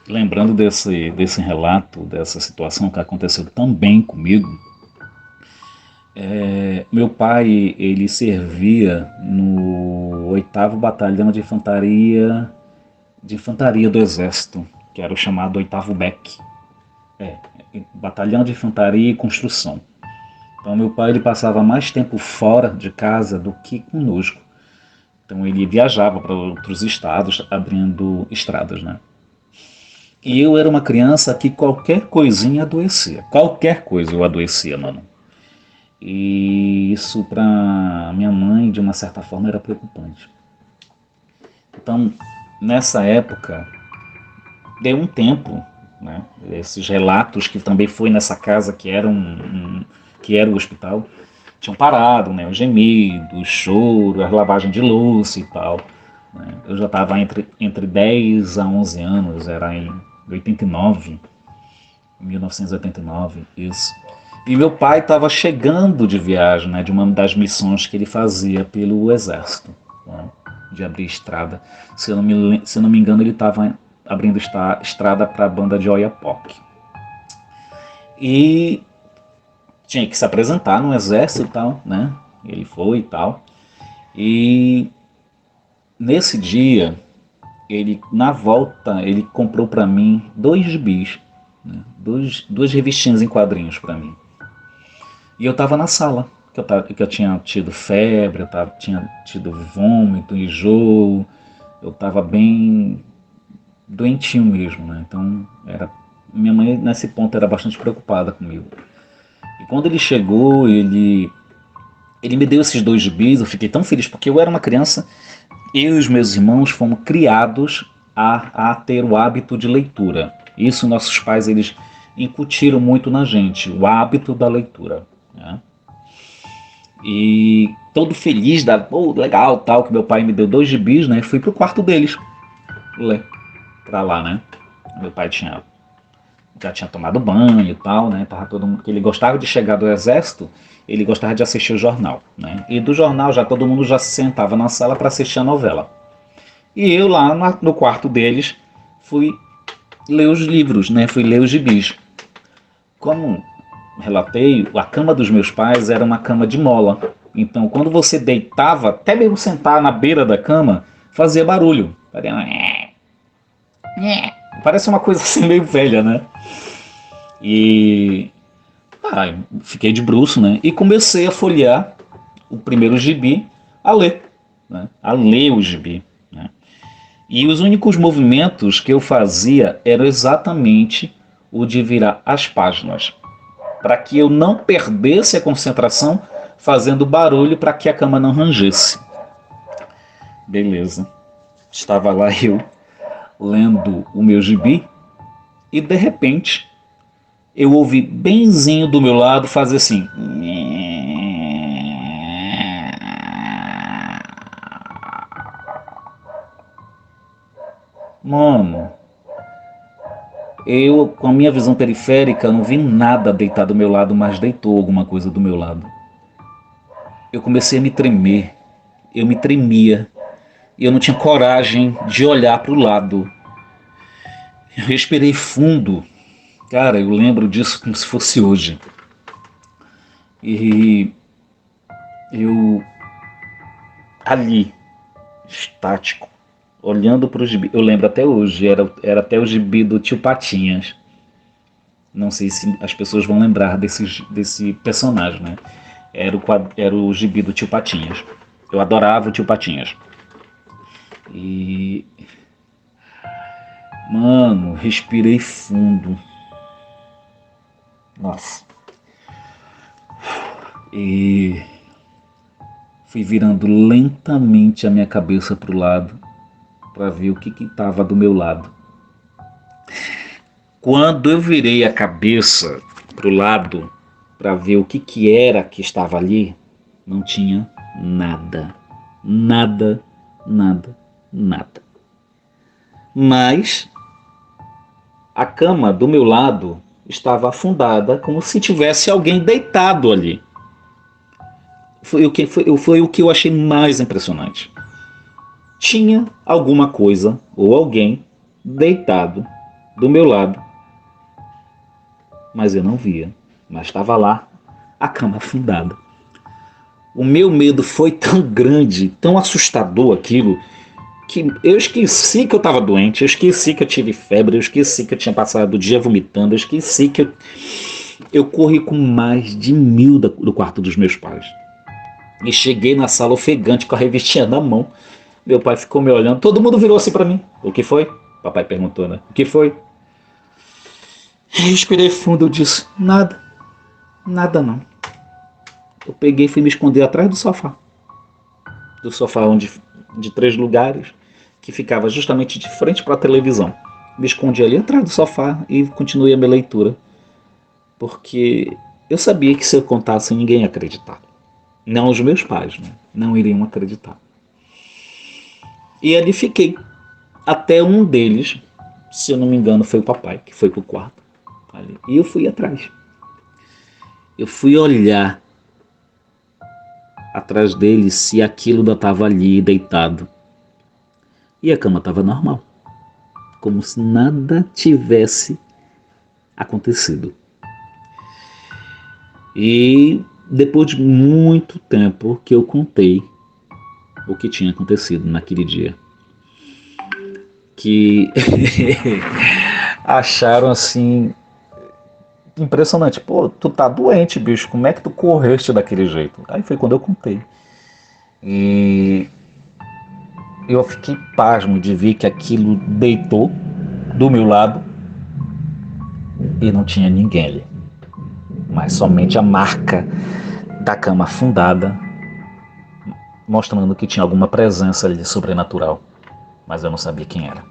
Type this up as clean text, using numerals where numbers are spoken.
Lembrando desse relato, dessa situação que aconteceu também comigo, meu pai ele servia no 8º Batalhão de infantaria do Exército, que era o chamado 8º BEC, Batalhão de Infantaria e Construção. Então meu pai ele passava mais tempo fora de casa do que conosco. Então ele viajava para outros estados abrindo estradas, né? E eu era uma criança que qualquer coisinha adoecia. Qualquer coisa eu adoecia, mano. E isso para minha mãe, de uma certa forma, era preocupante. Então, nessa época, deu um tempo, né? Esses relatos que também foi nessa casa que era que era o hospital, tinham parado, né? O gemido, o choro, a lavagem de louça e tal. Né? Eu já estava entre 10 a 11 anos, era em 89, 1989, isso. E meu pai estava chegando de viagem, né, de uma das missões que ele fazia pelo Exército, né, de abrir estrada. Se eu não me engano, ele estava abrindo estrada para a banda de Oiapoque. E tinha que se apresentar no Exército e tal, né? Ele foi e tal. E nesse dia, ele na volta, ele comprou para mim 2 gibis, né, duas revistinhas em quadrinhos para mim. E eu estava na sala, que eu tinha tido febre, tinha tido vômito, enjoo, eu estava bem doentinho mesmo, né? Então, minha mãe nesse ponto era bastante preocupada comigo. E quando ele chegou, ele me deu esses 2 gibis, eu fiquei tão feliz, porque eu era uma criança, eu e os meus irmãos fomos criados a ter o hábito de leitura. Isso nossos pais, eles incutiram muito na gente, o hábito da leitura, né? E todo feliz, legal, tal, que meu pai me deu 2 gibis, né? Fui pro quarto deles ler, pra lá, né? Meu pai já tinha tomado banho e tal, né? Tava todo mundo, que ele gostava de chegar do exército, ele gostava de assistir o jornal, né? E do jornal já todo mundo já se sentava na sala para assistir a novela. E eu lá no quarto deles fui ler os livros, né? Fui ler os gibis. Como relatei, a cama dos meus pais era uma cama de mola. Então, quando você deitava, até mesmo sentar na beira da cama, fazia barulho. Parece uma coisa assim meio velha, né? E fiquei de bruço, né? E comecei a folhear o primeiro gibi, a ler, né? A ler o gibi, né? E os únicos movimentos que eu fazia eram exatamente o de virar as páginas, para que eu não perdesse a concentração fazendo barulho para que a cama não rangesse. Beleza. Estava lá eu lendo o meu gibi e de repente eu ouvi benzinho do meu lado fazer assim. Mano, eu com a minha visão periférica não vi nada deitar do meu lado, mas deitou alguma coisa do meu lado. Eu comecei a me tremer, eu me tremia, e eu não tinha coragem de olhar para o lado. Eu respirei fundo, cara, eu lembro disso como se fosse hoje. E eu ali, estático, olhando para o gibi, eu lembro até hoje, era até o gibi do Tio Patinhas. Não sei se as pessoas vão lembrar desse personagem, né? Era o gibi do Tio Patinhas. Eu adorava o Tio Patinhas. E, mano, respirei fundo. Nossa. E fui virando lentamente a minha cabeça pro lado para ver o que estava do meu lado. Quando eu virei a cabeça pro lado para ver o que era que estava ali, não tinha nada. Nada, nada, nada. Mas a cama do meu lado estava afundada como se tivesse alguém deitado ali. Foi o que eu achei mais impressionante. Tinha alguma coisa ou alguém deitado do meu lado, mas eu não via. Mas estava lá, a cama afundada. O meu medo foi tão grande, tão assustador aquilo, que eu esqueci que eu estava doente, eu esqueci que eu tive febre, eu esqueci que eu tinha passado o dia vomitando, eu esqueci que eu corri com mais de 1000 do quarto dos meus pais. E cheguei na sala ofegante com a revistinha na mão. Meu pai ficou me olhando, todo mundo virou assim para mim. O que foi? Papai perguntou, né? O que foi? Eu respirei fundo, eu disse, nada, nada não. Eu peguei e fui me esconder atrás do sofá onde, de 3 lugares, que ficava justamente de frente para a televisão. Me escondi ali atrás do sofá e continuei a minha leitura, porque eu sabia que se eu contasse ninguém ia acreditar. Não os meus pais, né? Não iriam acreditar. E ali fiquei, até um deles, se eu não me engano foi o papai, que foi pro quarto. Ali. E eu fui atrás. Eu fui olhar atrás dele se aquilo ainda estava ali deitado. E a cama estava normal, como se nada tivesse acontecido. E depois de muito tempo que eu contei o que tinha acontecido naquele dia, que acharam assim impressionante. Pô, tu tá doente, bicho, como é que tu correste daquele jeito? Aí foi quando eu contei. E eu fiquei pasmo de ver que aquilo deitou do meu lado e não tinha ninguém ali, mas somente a marca da cama afundada, mostrando que tinha alguma presença ali sobrenatural, mas eu não sabia quem era.